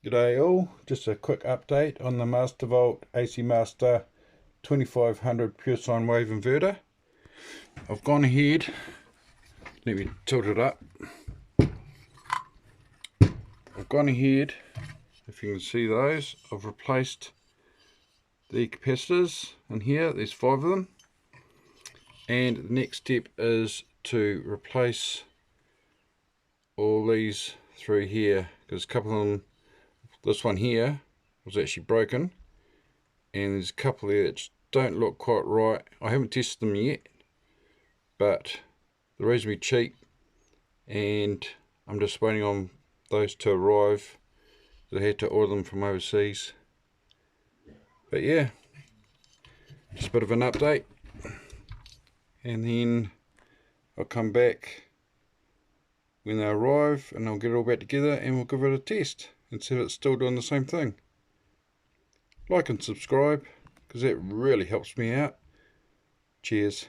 G'day all, just a quick update on the Mastervolt AC Master 2500 pure sine wave inverter. I've gone ahead, let me tilt it up. I've gone ahead, if you can see those, I've replaced the capacitors in here, there's 5 of them. And the next step is to replace all these through here, because a couple of them, this one here was actually broken, and there's a couple there that don't look quite right. I haven't tested them yet, but they're reasonably cheap, and I'm just waiting on those to arrive. I had to order them from overseas. But yeah, just a bit of an update, and then I'll come back when they arrive and I'll get it all back together and we'll give it a test and see if it's still doing the same thing. Like and subscribe, because that really helps me out. Cheers.